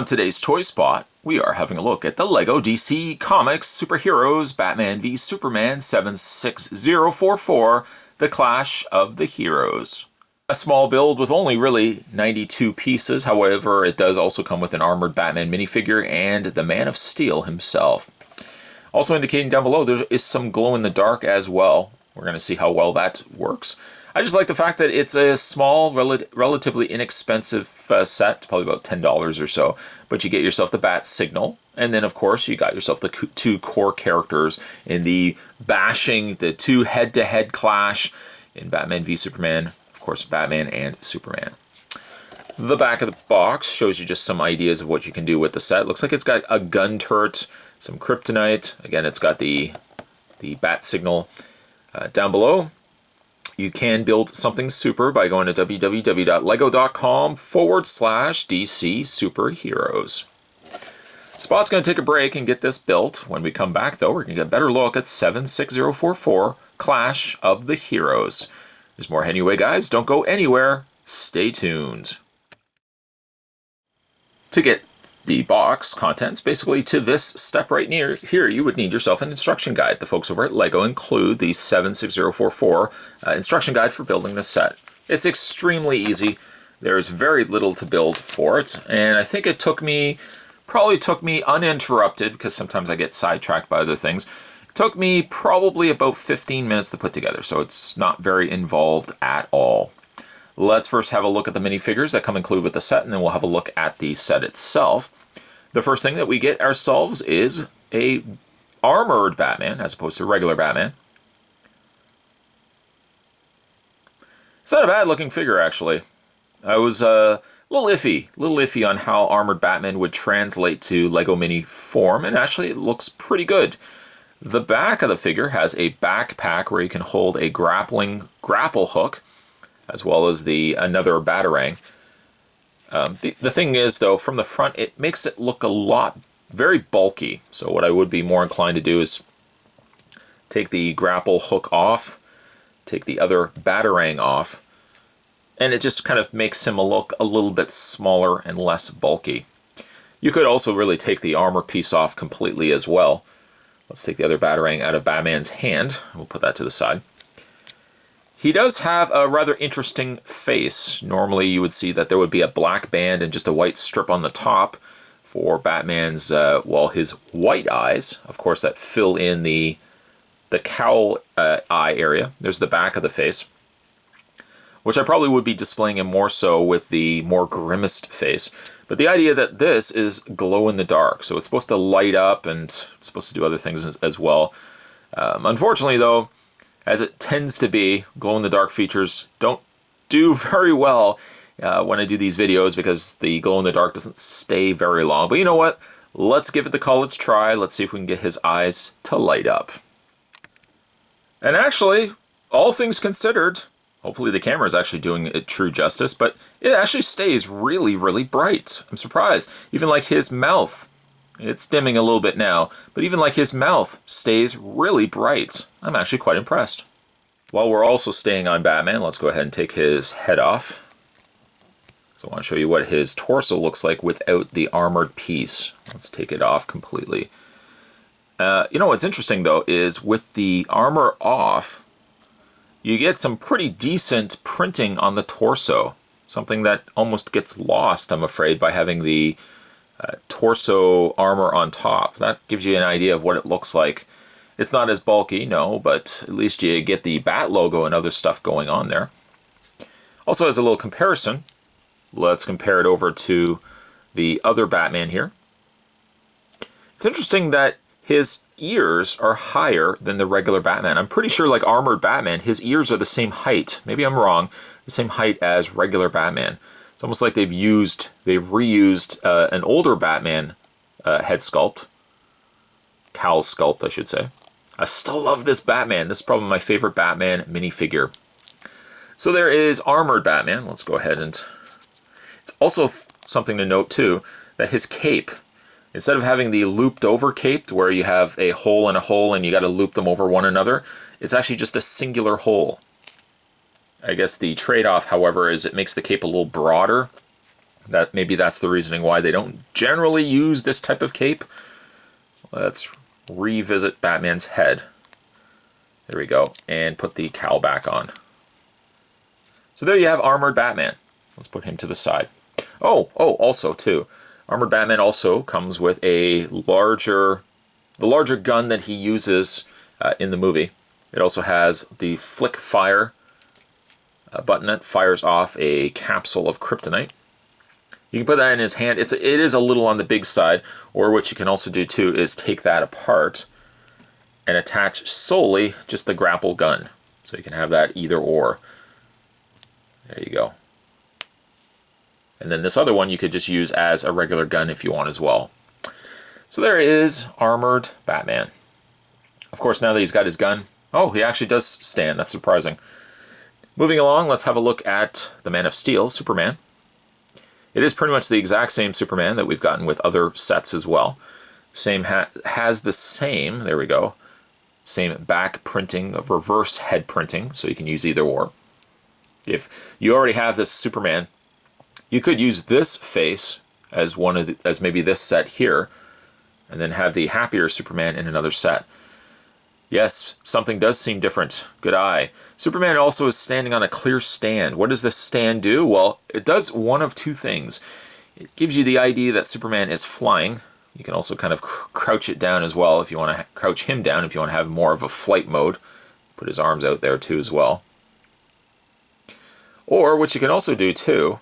On today's Toy Spot, we are having a look at the LEGO DC Comics Superheroes Batman v Superman 76044, The Clash of the Heroes. A small build with only really 92 pieces, however it does also come with an armored Batman minifigure and the Man of Steel himself. Also indicating down below there is some glow in the dark as well. We're going to see how well that works. I just like the fact that it's a small, relatively inexpensive set, probably about $10 or so, but you get yourself the bat signal, and then of course you got yourself the two core characters in the two head-to-head clash in Batman v Superman, of course Batman and Superman. The back of the box shows you just some ideas of what you can do with the set. Looks like it's got a gun turret, some kryptonite, again it's got the bat signal. Down below, you can build something super by going to www.lego.com/DC Superheroes. Spot's going to take a break and get this built. When we come back, though, we're going to get a better look at 76044, Clash of the Heroes. There's more anyway, guys. Don't go anywhere. Stay tuned. To get the box contents, basically to this step right near here, you would need yourself an instruction guide. The folks over at LEGO include the 76044 instruction guide for building this set. It's extremely easy. There's very little to build for it, and I think it probably took me uninterrupted, because sometimes I get sidetracked by other things. It took me probably about 15 minutes to put together, so it's not very involved at all. Let's first have a look at the minifigures that come included with the set, and then we'll have a look at the set itself. The first thing that we get ourselves is a armored Batman, as opposed to regular Batman. It's not a bad looking figure, actually. I was a little iffy on how armored Batman would translate to LEGO mini form, and actually it looks pretty good. The back of the figure has a backpack where you can hold a grapple hook, as well as another batarang. The thing is, though, from the front, it makes it look very bulky. So what I would be more inclined to do is take the grapple hook off, take the other batarang off, and it just kind of makes him look a little bit smaller and less bulky. You could also really take the armor piece off completely as well. Let's take the other batarang out of Batman's hand. We'll put that to the side. He does have a rather interesting face. Normally you would see that there would be a black band and just a white strip on the top for Batman's, his white eyes, of course, that fill in the cowl eye area. There's the back of the face, which I probably would be displaying him more so with the more grimaced face. But the idea that this is glow in the dark, so it's supposed to light up and it's supposed to do other things as well. Unfortunately, though, as it tends to be, glow-in-the-dark features don't do very well when I do these videos, because the glow-in-the-dark doesn't stay very long. But you know what? Let's give it the college try. Let's see if we can get his eyes to light up. And actually, all things considered, hopefully the camera is actually doing it true justice, but it actually stays really, really bright. I'm surprised. Even like his mouth. It's dimming a little bit now, but even like his mouth stays really bright. I'm actually quite impressed. While we're also staying on Batman, let's go ahead and take his head off. So I want to show you what his torso looks like without the armored piece. Let's take it off completely. You know what's interesting, though, is with the armor off, you get some pretty decent printing on the torso. Something that almost gets lost, I'm afraid, by having the torso armor on top. That gives you an idea of what it looks like. It's not as bulky, no, but at least you get the Bat logo and other stuff going on there. Also, as a little comparison, let's compare it over to the other Batman here. It's interesting that his ears are higher than the regular Batman. I'm pretty sure, like armored Batman, his ears are the same height. Maybe I'm wrong. The same height as regular Batman. It's almost like they've reused an older Batman head sculpt. Cowl sculpt, I should say. I still love this Batman. This is probably my favorite Batman minifigure. So there is armored Batman. Let's go ahead and... It's also something to note, too, that his cape, instead of having the looped over cape, where you have a hole and a hole and you got to loop them over one another, it's actually just a singular hole. I guess the trade-off, however, is it makes the cape a little broader. Maybe that's the reasoning why they don't generally use this type of cape. Let's revisit Batman's head. There we go. And put the cowl back on. So there you have Armored Batman. Let's put him to the side. Oh, also too, Armored Batman also comes with the larger gun that he uses in the movie. It also has the flick fire button that fires off a capsule of kryptonite. You can put that in his hand. It is a little on the big side, or what you can also do too is take that apart and attach solely just the grapple gun. So you can have that either or. There you go. And then this other one you could just use as a regular gun if you want as well. So there is Armored Batman. Of course, now that he's got his gun, oh, he actually does stand. That's surprising. Moving along, let's have a look at the Man of Steel, Superman. It is pretty much the exact same Superman that we've gotten with other sets as well. Has the same, there we go, same back printing of reverse head printing, so you can use either or. If you already have this Superman, you could use this face as as maybe this set here, and then have the happier Superman in another set. Yes, something does seem different. Good eye. Superman also is standing on a clear stand. What does this stand do? Well, it does one of two things. It gives you the idea that Superman is flying. You can also kind of crouch it down as well if you want to crouch him down, if you want to have more of a flight mode. Put his arms out there too as well. Or what you can also do too,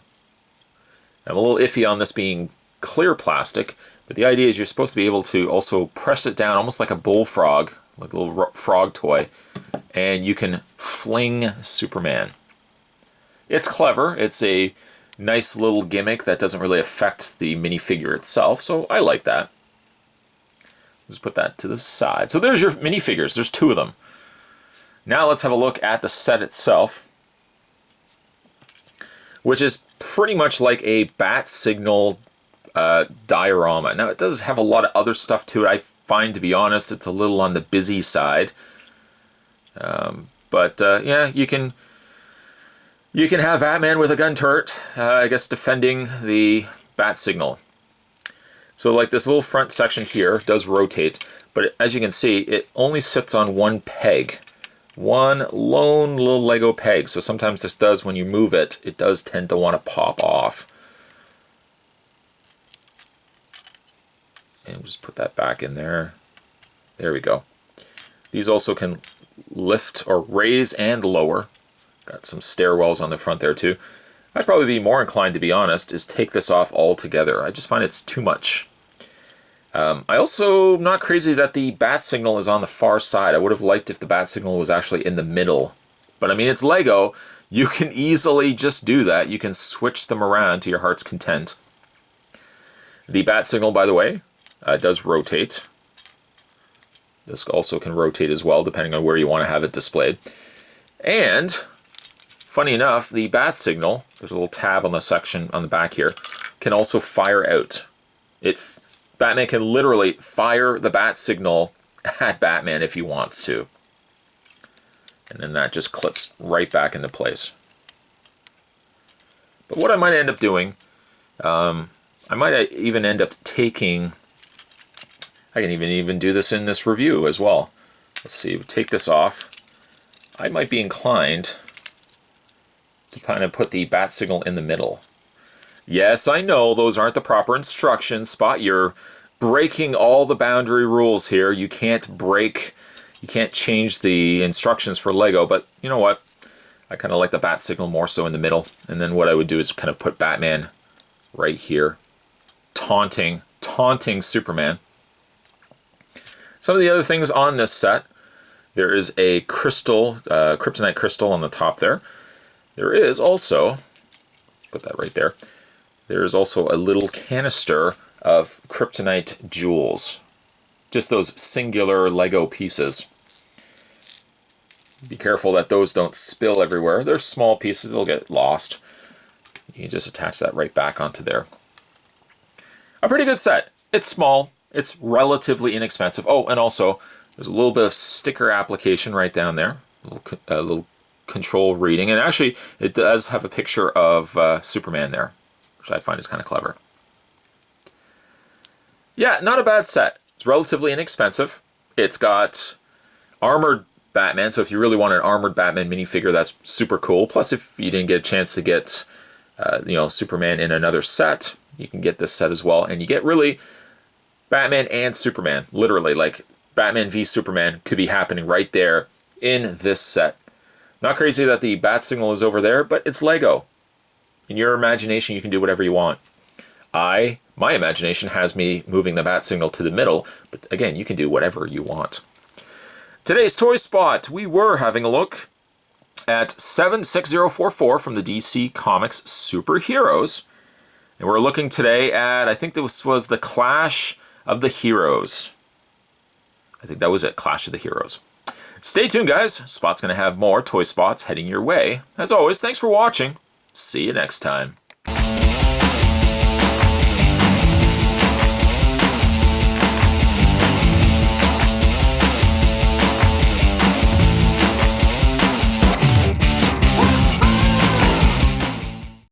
I'm a little iffy on this being clear plastic, but the idea is you're supposed to be able to also press it down almost like a bullfrog, like a little frog toy, and you can fling Superman. It's clever. It's a nice little gimmick that doesn't really affect the minifigure itself, so I like that. Just put that to the side. So there's your minifigures. There's two of them. Now let's have a look at the set itself, which is pretty much like a bat signal diorama. Now it does have a lot of other stuff to it. I find, to be honest, it's a little on the busy side. Yeah, you can have Batman with a gun turret, I guess, defending the bat signal. So like this little front section here does rotate, but as you can see, it only sits on one peg. One lone little Lego peg. So sometimes this does, when you move it, it does tend to want to pop off. And just put that back in there. There we go. These also can lift or raise and lower. Got some stairwells on the front there too. I'd probably be more inclined, to be honest, is take this off altogether. I just find it's too much. I also am not crazy that the bat signal is on the far side. I would have liked if the bat signal was actually in the middle. But I mean, it's Lego. You can easily just do that. You can switch them around to your heart's content. The bat signal, by the way, does rotate. This also can rotate as well, depending on where you want to have it displayed. And, funny enough, the bat signal, there's a little tab on the section on the back here, can also fire out. Batman can literally fire the bat signal at Batman if he wants to. And then that just clips right back into place. But what I might end up doing, I might even end up taking, I can even do this in this review as well. Let's see, take this off. I might be inclined to kind of put the bat signal in the middle. Yes, I know those aren't the proper instructions. Spot, you're breaking all the boundary rules here. You can't change the instructions for Lego, but you know what? I kind of like the bat signal more so in the middle. And then what I would do is kind of put Batman right here, taunting Superman. Some of the other things on this set, there is a crystal, kryptonite crystal on the top there. There is also, put that right there, there is also a little canister of kryptonite jewels. Just those singular Lego pieces. Be careful that those don't spill everywhere. They're small pieces, they'll get lost. You can just attach that right back onto there. A pretty good set. It's small, it's relatively inexpensive. Oh, and also, there's a little bit of sticker application right down there. A little control reading. And actually, it does have a picture of Superman there. which I find is kind of clever. Yeah, not a bad set. It's relatively inexpensive. It's got armored Batman, so if you really want an armored Batman minifigure, that's super cool. Plus, if you didn't get a chance to get, Superman in another set, you can get this set as well. And you get really Batman and Superman. Literally, like Batman v Superman could be happening right there in this set. Not crazy that the bat signal is over there, but it's Lego. In your imagination, you can do whatever you want. My imagination has me moving the bat signal to the middle, but again, you can do whatever you want. Today's Toy Spot, we were having a look at 76044 from the DC Comics Superheroes. And we're looking today at, I think this was the Clash of the Heroes. I think that was it, Clash of the Heroes. Stay tuned, guys. Spot's going to have more Toy Spots heading your way. As always, thanks for watching. See you next time.